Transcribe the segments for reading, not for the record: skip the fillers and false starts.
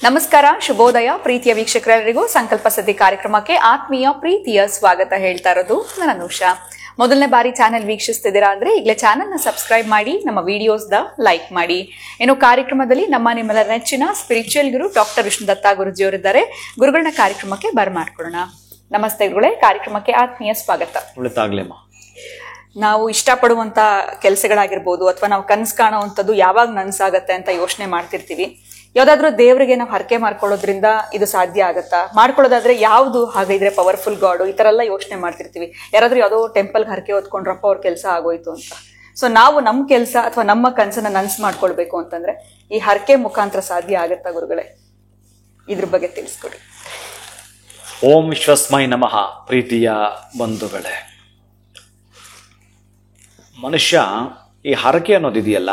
ನಮಸ್ಕಾರ, ಶುಭೋದಯ ಪ್ರೀತಿಯ ವೀಕ್ಷಕರೆಲ್ಲರಿಗೂ ಸಂಕಲ್ಪ ಸದ್ಯ ಕಾರ್ಯಕ್ರಮಕ್ಕೆ ಆತ್ಮೀಯ ಪ್ರೀತಿಯ ಸ್ವಾಗತ ಹೇಳ್ತಾ ಇರೋದು ನಾನು ಅನುಷಾ. ಮೊದಲನೇ ಬಾರಿ ಚಾನೆಲ್ ವೀಕ್ಷಿಸ್ತಿದ್ದೀರಾ ಅಂದ್ರೆ ಈಗಲೇ ಚಾನೆಲ್ ನ ಸಬ್ಸ್ಕ್ರೈಬ್ ಮಾಡಿ, ನಮ್ಮ ವಿಡಿಯೋಸ್ನ ಲೈಕ್ ಮಾಡಿ. ಇನ್ನು ಕಾರ್ಯಕ್ರಮದಲ್ಲಿ ನಿಮ್ಮೆಲ್ಲರ ನೆಚ್ಚಿನ ಸ್ಪಿರಿಚುವಲ್ ಗುರು ಡಾಕ್ಟರ್ ವಿಷ್ಣುದತ್ತ ಗುರುಜಿಯವರಿದ್ದಾರೆ. ಗುರುಗಳನ್ನ ಕಾರ್ಯಕ್ರಮಕ್ಕೆ ಬರ್ಮಾಡ್ಕೊಳ್ಳೋಣ. ನಮಸ್ತೆ ಗುರುಗಳೇ, ಕಾರ್ಯಕ್ರಮಕ್ಕೆ ಆತ್ಮೀಯ ಸ್ವಾಗತ. ನಾವು ಇಷ್ಟಪಡುವಂತ ಕೆಲಸಗಳಾಗಿರ್ಬೋದು ಅಥವಾ ನಾವು ಕನಸು ಕಾಣುವಂಥದ್ದು ಯಾವಾಗ ನನಸಾಗತ್ತೆ ಅಂತ ಯೋಚನೆ ಮಾಡ್ತಿರ್ತೀವಿ. ಯಾವ್ದಾದ್ರು ದೇವರಿಗೆ ನಾವು ಹರಕೆ ಮಾಡ್ಕೊಳ್ಳೋದ್ರಿಂದ ಇದು ಸಾಧ್ಯ ಆಗತ್ತಾ, ಮಾಡ್ಕೊಳ್ಳೋದಾದ್ರೆ ಯಾವ್ದು ಹಾಗಿದ್ರೆ ಪವರ್ಫುಲ್ ಗಾಡು, ಈ ತರ ಎಲ್ಲ ಯೋಚನೆ ಮಾಡ್ತಿರ್ತೀವಿ. ಯಾರಾದ್ರೂ ಯಾವುದೋ ಟೆಂಪಲ್ಗೆ ಹರಕೆ ಹೊತ್ಕೊಂಡ್ರಪ್ಪ ಅವ್ರ ಕೆಲಸ ಆಗೋಯ್ತು ಅಂತ. ಸೊ ನಾವು ನಮ್ಮ ಕೆಲಸ ಅಥವಾ ನಮ್ಮ ಕನಸನ್ನ ನನಸು ಮಾಡ್ಕೊಳ್ಬೇಕು ಅಂತಂದ್ರೆ ಈ ಹರಕೆ ಮುಖಾಂತರ ಸಾಧ್ಯ ಆಗತ್ತಾ ಗುರುಗಳೇ? ಇದ್ರ ಬಗ್ಗೆ ತಿಳಿಸ್ಕೊಡಿ. ಓಂ ವಿಶ್ವಸ್ಮೈ ನಮಃ. ಪ್ರೀತಿಯ ಬಂಧುಗಳೇ, ಮನುಷ್ಯ ಈ ಹರಕೆ ಅನ್ನೋದಿದೆಯಲ್ಲ,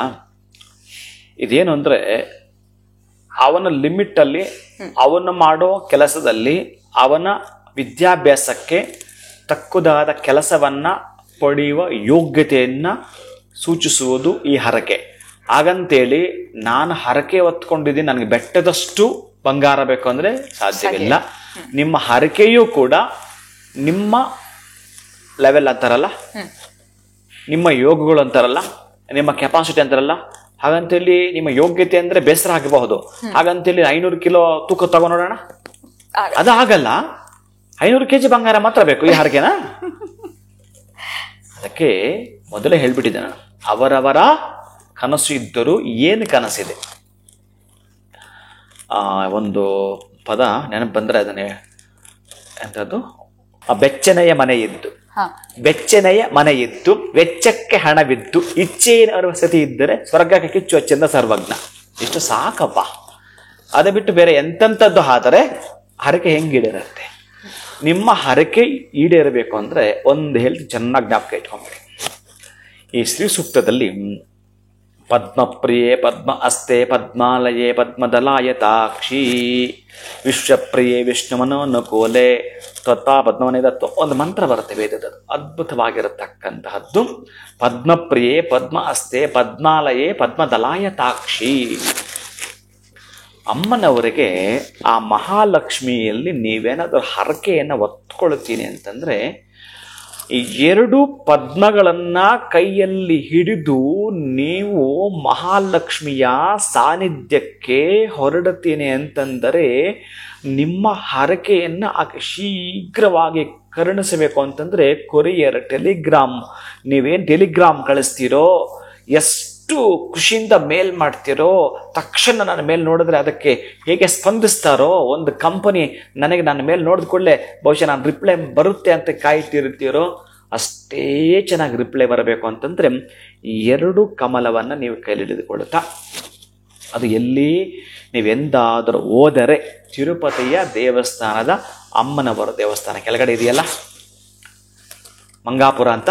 ಇದೇನು ಅಂದರೆ ಅವನ ಲಿಮಿಟಲ್ಲಿ, ಅವನು ಮಾಡೋ ಕೆಲಸದಲ್ಲಿ, ಅವನ ವಿದ್ಯಾಭ್ಯಾಸಕ್ಕೆ ತಕ್ಕುದಾದ ಕೆಲಸವನ್ನು ಪಡೆಯುವ ಯೋಗ್ಯತೆಯನ್ನು ಸೂಚಿಸುವುದು ಈ ಹರಕೆ. ಹಾಗಂತೇಳಿ ನಾನು ಹರಕೆ ಹೊತ್ಕೊಂಡಿದ್ದೀನಿ, ನನಗೆ ಬೆಟ್ಟದಷ್ಟು ಬಂಗಾರ ಬೇಕು ಅಂದರೆ ಸಾಧ್ಯವಿಲ್ಲ. ನಿಮ್ಮ ಹರಕೆಯೂ ಕೂಡ ನಿಮ್ಮ ಲೆವೆಲ್ ಅಂತಾರಲ್ಲ, ನಿಮ್ಮ ಯೋಗಗಳು ಅಂತಾರಲ್ಲ, ನಿಮ್ಮ ಕೆಪಾಸಿಟಿ ಅಂತಾರಲ್ಲ, ಹಾಗಂತೇಳಿ ನಿಮ್ಮ ಯೋಗ್ಯತೆ ಅಂದ್ರೆ ಬೇಸರ ಆಗಬಹುದು. ಹಾಗಂತೇಳಿ 500 ಕಿಲೋ ತೂಕ ತಗೊಂಡೋಣ, ಅದು ಆಗಲ್ಲ. 500 kg ಬಂಗಾರ ಮಾತ್ರ ಬೇಕು ಈ ಹರಕೆನ. ಅದಕ್ಕೆ ಮೊದಲೇ ಹೇಳ್ಬಿಟ್ಟಿದ್ದೆ ನಾನು, ಅವರವರ ಕನಸು ಇದ್ದರೂ ಏನು ಕನಸಿದೆ. ಒಂದು ಪದ ನೆನಪು ಬಂದ್ರೆ ಅದನ್ನೇ ಎಂಥದ್ದು, ಬೆಚ್ಚನೆಯ ಮನೆ ಇದ್ದು, ಬೆಚ್ಚನೆಯ ಮನೆ ಇದ್ದು ವೆಚ್ಚಕ್ಕೆ ಹಣವಿದ್ದು ಇಚ್ಛೆಯ ವಸತಿ ಇದ್ದರೆ ಸ್ವರ್ಗಕ್ಕೆ ಕಿಚ್ಚು ಅಚ್ಚಂದ ಸರ್ವಜ್ಞ. ಇಷ್ಟು ಸಾಕಪ್ಪ. ಅದೇ ಬಿಟ್ಟು ಬೇರೆ ಎಂತೆಂಥದ್ದು ಆದರೆ ಹರಕೆ ಹೆಂಗೆ ಈಡೇರುತ್ತೆ? ನಿಮ್ಮ ಹರಕೆ ಈಡೇರಬೇಕು ಅಂದರೆ ಒಂದು ಹೇಳ್ತಿ, ಚೆನ್ನಾಗಿ ಜ್ಞಾಪಕ ಇಟ್ಕೊಂಬಿಡಿ. ಈ ಶ್ರೀ ಸೂಕ್ತದಲ್ಲಿ ಪದ್ಮಪ್ರಿಯೆ ಪದ್ಮ ಅಸ್ತೆ ಪದ್ಮಾಲಯೇ ಪದ್ಮದಲಾಯತಾಕ್ಷಿ ವಿಶ್ವಪ್ರಿಯೆ ವಿಷ್ಣುಮನೋನುಕೂಲೆ ತ್ವತ್ವಾ ಪದ್ಮವನೇದತ್ವ ಒಂದು ಮಂತ್ರ ಬರುತ್ತೆ ವೇದದ್ದು, ಅದ್ಭುತವಾಗಿರತಕ್ಕಂತಹದ್ದು. ಪದ್ಮಪ್ರಿಯೆ ಪದ್ಮ ಅಸ್ತೆ ಪದ್ಮಾಲಯೇ ಪದ್ಮದಲಾಯತಾಕ್ಷಿ. ಅಮ್ಮನವರಿಗೆ ಆ ಮಹಾಲಕ್ಷ್ಮಿಯಲ್ಲಿ ನೀವೇನಾದರೂ ಹರಕೆಯನ್ನು ಒತ್ಕೊಳ್ತೀನಿ ಅಂತಂದ್ರೆ ಈ 2 ಪದ್ಮಗಳನ್ನ ಕೈಯಲ್ಲಿ ಹಿಡಿದು ನೀವು ಮಹಾಲಕ್ಷ್ಮಿಯ ಸಾನ್ನಿಧ್ಯಕ್ಕೆ ಹೊರಡುತ್ತೀನಿ ಅಂತಂದರೆ ನಿಮ್ಮ ಹರಕೆಯನ್ನು ಶೀಘ್ರವಾಗಿ ಕರುಣಿಸಬೇಕು ಅಂತಂದ್ರೆ ಕೊರಿಯರ್, ಟೆಲಿಗ್ರಾಮ್, ನೀವೇನು ಟೆಲಿಗ್ರಾಮ್ ಕಳಿಸ್ತೀರೋ, ಎಷ್ಟು ಖುಷಿಯಿಂದ ಮೇಲ್ ಮಾಡ್ತೀರೋ, ತಕ್ಷಣ ನನ್ನ ಮೇಲೆ ನೋಡಿದ್ರೆ ಅದಕ್ಕೆ ಹೇಗೆ ಸ್ಪಂದಿಸ್ತಾರೋ, ಒಂದು ಕಂಪನಿ ನನಗೆ ನನ್ನ ಮೇಲೆ ನೋಡಿದ ಕೂಡಲೇ ಬಹುಶಃ ನಾನು ರಿಪ್ಲೈ ಬರುತ್ತೆ ಅಂತ ಕಾಯ್ತಿರ್ತೀರೋ, ಅಷ್ಟೇ ಚೆನ್ನಾಗಿ ರಿಪ್ಲೈ ಬರಬೇಕು ಅಂತಂದರೆ 2 ಕಮಲವನ್ನು ನೀವು ಕೈಲಿ ಹಿಡಿದುಕೊಳ್ಳುತ್ತಾ, ಅದು ಎಲ್ಲಿ ನೀವೆಂದಾದರೂ ಹೋದರೆ ತಿರುಪತಿಯ ದೇವಸ್ಥಾನದ ಅಮ್ಮನವರ ದೇವಸ್ಥಾನ ಕೆಳಗಡೆ ಇದೆಯಲ್ಲ ಮಂಗಾಪುರ ಅಂತ,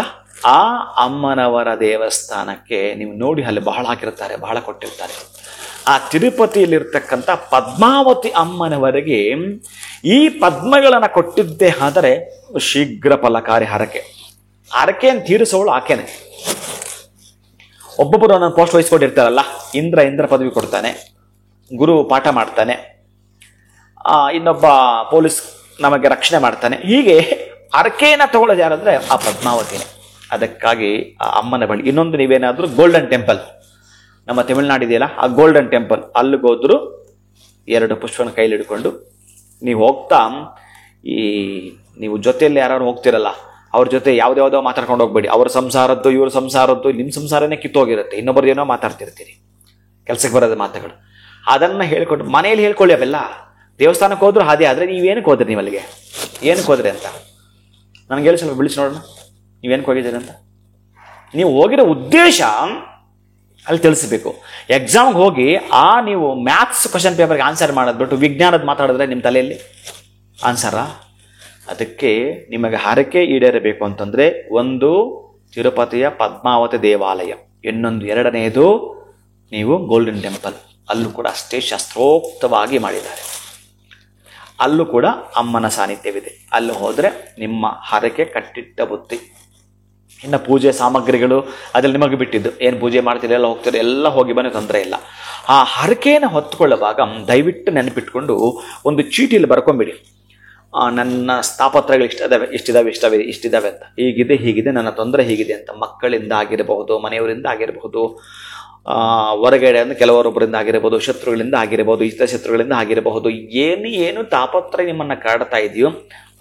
ಆ ಅಮ್ಮನವರ ದೇವಸ್ಥಾನಕ್ಕೆ ನೀವು ನೋಡಿ, ಅಲ್ಲಿ ಬಹಳ ಹಾಕಿರ್ತಾರೆ, ಬಹಳ ಕೊಟ್ಟಿರ್ತಾರೆ. ಆ ತಿರುಪತಿಯಲ್ಲಿರ್ತಕ್ಕಂಥ ಪದ್ಮಾವತಿ ಅಮ್ಮನವರೆಗೆ ಈ ಪದ್ಮಗಳನ್ನು ಕೊಟ್ಟಿದ್ದೇ ಆದರೆ ಶೀಘ್ರ ಫಲಕಾರಿ ಹರಕೆ. ಹರಕೆಯನ್ನು ತೀರಿಸೋಳು ಆಕೆನೆ. ಒಬ್ಬೊಬ್ಬರು ನನ್ನ ಪೋಸ್ಟ್ ವಹಿಸ್ಕೊಂಡಿರ್ತಾರಲ್ಲ, ಇಂದ್ರ ಪದವಿ ಕೊಡ್ತಾನೆ, ಗುರು ಪಾಠ ಮಾಡ್ತಾನೆ, ಇನ್ನೊಬ್ಬ ಪೊಲೀಸ್ ನಮಗೆ ರಕ್ಷಣೆ ಮಾಡ್ತಾನೆ. ಹೀಗೆ ಹರಕೆಯನ್ನು ತಗೊಳ್ಳೋದು ಯಾರಂದ್ರೆ ಆ ಪದ್ಮಾವತಿನೇ. ಅದಕ್ಕಾಗಿ ಆ ಅಮ್ಮನ ಬಳಿ ಇನ್ನೊಂದು, ನೀವೇನಾದರೂ ಗೋಲ್ಡನ್ ಟೆಂಪಲ್, ನಮ್ಮ ತಮಿಳುನಾಡಿದೆಯಲ್ಲ ಆ ಗೋಲ್ಡನ್ ಟೆಂಪಲ್, ಅಲ್ಲಿಗೋದ್ರು 2 ಪುಷ್ಪನ ಕೈಲಿ ಹಿಡ್ಕೊಂಡು ನೀವು ಹೋಗ್ತಾ, ನೀವು ಜೊತೆಯಲ್ಲಿ ಯಾರು ಹೋಗ್ತಿರಲ್ಲ ಅವ್ರ ಜೊತೆ ಯಾವ್ದಾವುದೋ ಮಾತಾಡ್ಕೊಂಡು ಹೋಗ್ಬೇಡಿ. ಅವ್ರ ಸಂಸಾರದ್ದು ಇವ್ರ ಸಂಸಾರದ್ದು, ನಿಮ್ಮ ಸಂಸಾರನೇ ಕಿತ್ತೋಗಿರುತ್ತೆ, ಇನ್ನೊಬ್ಬರು ಏನೋ ಮಾತಾಡ್ತಿರ್ತೀರಿ, ಕೆಲ್ಸಕ್ಕೆ ಬರೋದು ಮಾತುಗಳು. ಅದನ್ನು ಹೇಳ್ಕೊಂಡು ಮನೆಯಲ್ಲಿ ಹೇಳ್ಕೊಳ್ಳಿ. ಅವೆಲ್ಲ ದೇವಸ್ಥಾನಕ್ಕೆ ಹೋದ್ರು ಹಾಗೆ. ಆದರೆ ನೀವೇನಕ್ಕೆ ಹೋದ್ರಿ, ನೀವು ಅಲ್ಲಿಗೆ ಏನಕ್ಕೆ ಹೋದ್ರಿ ಅಂತ ನನಗೆ ಹೇಳಿ, ಸ್ವಲ್ಪ ಬಿಳಿಸಿ ನೋಡೋಣ, ನೀವೇನಕ್ಕೆ ಹೋಗಿದ್ದೀರಿ ಅಂತ. ನೀವು ಹೋಗಿರೋ ಉದ್ದೇಶ ಅಲ್ಲಿ ತಿಳಿಸ್ಬೇಕು. ಎಕ್ಸಾಮ್ಗೆ ಹೋಗಿ ನೀವು ಮ್ಯಾಥ್ಸ್ ಕ್ವಶನ್ ಪೇಪರ್ಗೆ ಆನ್ಸರ್ ಮಾಡೋದ್ಬಿಟ್ಟು ವಿಜ್ಞಾನದ ಮಾತಾಡಿದ್ರೆ ನಿಮ್ಮ ತಲೆಯಲ್ಲಿ ಆನ್ಸರಾ? ಅದಕ್ಕೆ ನಿಮಗೆ ಹರಕೆ ಈಡೇರಬೇಕು ಅಂತಂದರೆ ಒಂದು ತಿರುಪತಿಯ ಪದ್ಮಾವತಿ ದೇವಾಲಯ, ಇನ್ನೊಂದು 2ನೇದು ನೀವು ಗೋಲ್ಡನ್ ಟೆಂಪಲ್. ಅಲ್ಲೂ ಕೂಡ ಅಷ್ಟೇ ಶಾಸ್ತ್ರೋಕ್ತವಾಗಿ ಮಾಡಿದ್ದಾರೆ. ಅಲ್ಲೂ ಕೂಡ ಅಮ್ಮನ ಸಾನ್ನಿಧ್ಯವಿದೆ. ಅಲ್ಲಿ ಹೋದರೆ ನಿಮ್ಮ ಹರಕೆ ಕಟ್ಟಿಟ್ಟ ಬುತ್ತಿ ಇನ್ನು ಪೂಜೆ ಸಾಮಗ್ರಿಗಳು ಅದ್ರಲ್ಲಿ ನಿಮಗೆ ಬಿಟ್ಟಿದ್ದು, ಏನು ಪೂಜೆ ಮಾಡ್ತೀರಿ ಎಲ್ಲ ಹೋಗ್ತೀರಿ ಎಲ್ಲ ಹೋಗಿ ಬನ್ನಿ, ತೊಂದರೆ ಇಲ್ಲ. ಆ ಹರಕೆಯನ್ನು ಹೊತ್ತುಕೊಳ್ಳುವಾಗ ದಯವಿಟ್ಟು ನೆನಪಿಟ್ಕೊಂಡು ಒಂದು ಚೀಟಿಯಲ್ಲಿ ಬರ್ಕೊಂಬಿಡಿ. ನನ್ನ ತಾಪತ್ರಗಳು ಇಷ್ಟಿದಾವೆ ಅಂತ, ಹೀಗಿದೆ ನನ್ನ ತೊಂದರೆ ಹೀಗಿದೆ ಅಂತ. ಮಕ್ಕಳಿಂದ ಆಗಿರಬಹುದು, ಮನೆಯವರಿಂದ ಆಗಿರಬಹುದು, ಹೊರಗಡೆ ಅಂದ್ರೆ ಕೆಲವರೊಬ್ಬರಿಂದ ಆಗಿರಬಹುದು, ಶತ್ರುಗಳಿಂದ ಆಗಿರಬಹುದು, ಇತರ ಶತ್ರುಗಳಿಂದ ಆಗಿರಬಹುದು. ಏನು ತಾಪತ್ರ ನಿಮ್ಮನ್ನು ಕಾಡ್ತಾ ಇದೆಯೋ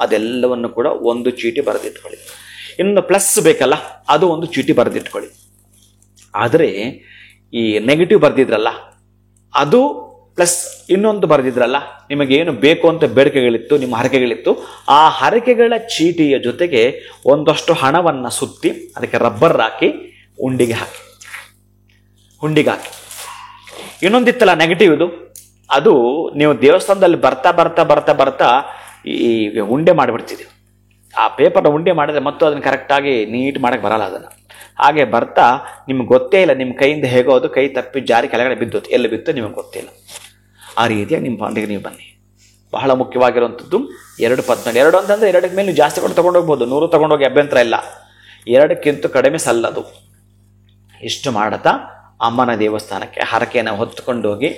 ಅದೆಲ್ಲವನ್ನು ಕೂಡ ಒಂದು ಚೀಟಿ ಬರೆದಿಟ್ಕೊಳ್ಳಿ. ಇನ್ನೊಂದು ಪ್ಲಸ್ ಬೇಕಲ್ಲ, ಅದು ಒಂದು ಚೀಟಿ ಬರೆದಿಟ್ಕೊಳ್ಳಿ. ಆದರೆ ಈ ನೆಗೆಟಿವ್ ಬರೆದಿದ್ರಲ್ಲ ಅದು ಪ್ಲಸ್ ಇನ್ನೊಂದು ಬರೆದಿದ್ರಲ್ಲ, ನಿಮಗೇನು ಬೇಕು ಅಂತ ಬೇಡಿಕೆಗಳಿತ್ತು, ನಿಮ್ಮ ಹರಕೆಗಳಿತ್ತು, ಆ ಹರಕೆಗಳ ಚೀಟಿಯ ಜೊತೆಗೆ ಒಂದಷ್ಟು ಹಣವನ್ನು ಸುತ್ತಿ ಅದಕ್ಕೆ ರಬ್ಬರ್ ಹಾಕಿ ಹುಂಡಿಗೆ ಹಾಕಿ. ಇನ್ನೊಂದಿತ್ತಲ್ಲ ನೆಗೆಟಿವ್ ಇದು, ಅದು ನೀವು ದೇವಸ್ಥಾನದಲ್ಲಿ ಬರ್ತಾ ಈ ಉಂಡೆ ಮಾಡಿಬಿಡ್ತಿದ್ದೀವಿ. ಆ ಪೇಪರ್ನ ಉಂಡೆ ಮಾಡಿದ್ರೆ ಮತ್ತು ಅದನ್ನು ಕರೆಕ್ಟಾಗಿ ನೀಟ್ ಮಾಡೋಕ್ಕೆ ಬರಲ್ಲ. ಅದನ್ನು ಹಾಗೆ ಬರ್ತಾ ನಿಮ್ಗೆ ಗೊತ್ತೇ ಇಲ್ಲ, ನಿಮ್ಮ ಕೈಯಿಂದ ಹೇಗೋ ಅದು ಕೈ ತಪ್ಪಿ ಜಾರಿ ಕೆಳಗಡೆ ಬಿದ್ದೋದು, ಎಲ್ಲಿ ಬಿತ್ತು ನಿಮಗೆ ಗೊತ್ತಿಲ್ಲ. ಆ ರೀತಿಯಾಗಿ ನಿಮ್ಮ ಪಾಂಡಿಗೆ ನೀವು ಬನ್ನಿ. ಬಹಳ ಮುಖ್ಯವಾಗಿರುವಂಥದ್ದು 2 2 ಅಂತಂದರೆ 2ಕ್ಕೆ ಮೇಲೆ ನೀವು ಜಾಸ್ತಿ ಕೂಡ ತೊಗೊಂಡೋಗ್ಬೋದು, 100 ತೊಗೊಂಡೋಗಿ ಅಭ್ಯಂತರ ಇಲ್ಲ, 2ಕ್ಕಿಂತ ಕಡಿಮೆ ಸಲ್ಲದು. ಇಷ್ಟು ಮಾಡುತ್ತಾ ಅಮ್ಮನ ದೇವಸ್ಥಾನಕ್ಕೆ ಹರಕೆಯನ್ನು ಹೊತ್ತುಕೊಂಡೋಗಿ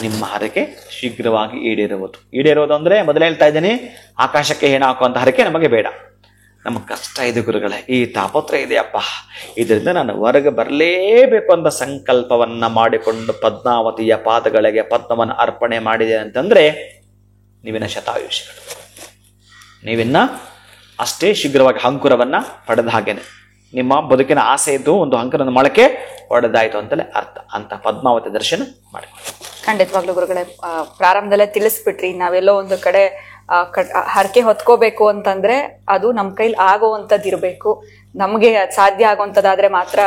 ನಿಮ್ಮ ಹರಕೆ ಶೀಘ್ರವಾಗಿ ಈಡೇರುವುದು ಅಂದರೆ ಮೊದಲೇ ಹೇಳ್ತಾ ಇದ್ದೀನಿ, ಆಕಾಶಕ್ಕೆ ಹೆಣ ಹಾಕುವಂಥ ಹರಕೆ ನಮಗೆ ಬೇಡ. ನಮಗೆ ಕಷ್ಟ ಇದೆ ಗುರುಗಳೇ, ಈ ತಾಪತ್ರ ಇದೆಯಪ್ಪ, ಇದರಿಂದ ನಾನು ಹೊರಗೆ ಬರಲೇಬೇಕು ಅಂತ ಸಂಕಲ್ಪವನ್ನು ಮಾಡಿಕೊಂಡು ಪದ್ಮಾವತಿಯ ಪಾದಗಳಿಗೆ ಪದ್ಮವನ್ನು ಅರ್ಪಣೆ ಮಾಡಿದೆ ಅಂತಂದರೆ ನೀವಿನ ಶತಾಯುಷಿಗಳು, ನೀವಿನ್ನ ಅಷ್ಟೇ ಶೀಘ್ರವಾಗಿ ಅಂಕುರವನ್ನು ಪಡೆದ ಹಾಗೇನೆ. ನಿಮ್ಮ ಬದುಕಿನ ಆಸೆ ಇದ್ದು ಒಂದು ಅಂಕರದ ಮೊಳಕೆ ಹೊಡೆದಾಯಿತು ಅಂತಲೇ ಅರ್ಥ. ಅಂತ ಪದ್ಮಾವತಿ ದರ್ಶನ ಮಾಡಿಕೊಳ್ಳಿ. ಖಂಡಿತವಾಗ್ಲೂ ಗುರುಗಳೇ, ಪ್ರಾರಂಭದಲ್ಲೇ ತಿಳಿಸ್ಬಿಟ್ರಿ. ನಾವೆಲ್ಲೋ ಒಂದು ಕಡೆ ಹರಕೆ ಹೊತ್ಕೋಬೇಕು ಅಂತಂದ್ರೆ ಅದು ನಮ್ಮ ಕೈಲಿ ಆಗೋವಂಥದ್ದು ಇರಬೇಕು. ನಮಗೆ ಸಾಧ್ಯ ಆಗುವಂಥದ್ದಾದ್ರೆ ಮಾತ್ರ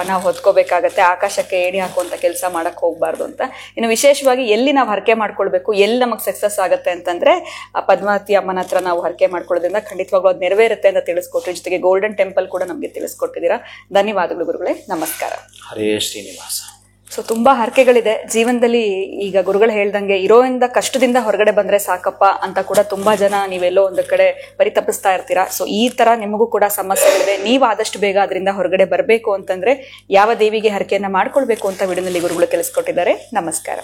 ನಾವು ಹೊತ್ಕೋಬೇಕಾಗತ್ತೆ. ಆಕಾಶಕ್ಕೆ ಏಣಿ ಹಾಕುವಂಥ ಕೆಲಸ ಮಾಡಕ್ ಹೋಗ್ಬಾರ್ದು ಅಂತ. ಇನ್ನು ವಿಶೇಷವಾಗಿ ಎಲ್ಲಿ ನಾವು ಹರಕೆ ಮಾಡ್ಕೊಳ್ಬೇಕು, ಎಲ್ಲಿ ನಮಗೆ ಸಕ್ಸಸ್ ಆಗುತ್ತೆ ಅಂತಂದ್ರೆ ಪದ್ಮಾವತಿ ಅಮ್ಮನ ಹತ್ರ ನಾವು ಹರಕೆ ಮಾಡ್ಕೊಳ್ಳೋದ್ರಿಂದ ಖಂಡಿತವಾಗ್ಲೂ ಅದು ನೆರವೇರುತ್ತೆ ಅಂತ ತಿಳಿಸ್ಕೊಟ್ರಿ. ಜೊತೆಗೆ ಗೋಲ್ಡನ್ ಟೆಂಪಲ್ ಕೂಡ ನಮಗೆ ತಿಳಿಸ್ಕೊಟ್ಟಿದ್ದೀರಾ. ಧನ್ಯವಾದಗಳು ಗುರುಗಳೇ, ನಮಸ್ಕಾರ. ಹರೇ ಶ್ರೀನಿವಾಸ. ಸೊ ತುಂಬಾ ಹರಕೆಗಳಿದೆ ಜೀವನದಲ್ಲಿ. ಈಗ ಗುರುಗಳು ಹೇಳ್ದಂಗೆ ಇರೋಯಿಂದ ಕಷ್ಟದಿಂದ ಹೊರಗಡೆ ಬಂದ್ರೆ ಸಾಕಪ್ಪ ಅಂತ ಕೂಡ ತುಂಬಾ ಜನ ನೀವೆಲ್ಲೋ ಒಂದು ಕಡೆ ಪರಿತಪಿಸ್ತಾ ಇರ್ತೀರಾ. ಸೊ ಈ ತರ ನಿಮಗೂ ಕೂಡ ಸಮಸ್ಯೆಗಳಿದೆ. ನೀವು ಆದಷ್ಟು ಬೇಗ ಅದರಿಂದ ಹೊರಗಡೆ ಬರಬೇಕು ಅಂತಂದ್ರೆ ಯಾವ ದೇವಿಗೆ ಹರಕೆಯನ್ನ ಮಾಡ್ಕೊಳ್ಬೇಕು ಅಂತ ವಿಡಿಯೋನಲ್ಲಿ ಗುರುಗಳು ತಿಳಿಸ್ಕೊಟ್ಟಿದ್ದಾರೆ. ನಮಸ್ಕಾರ.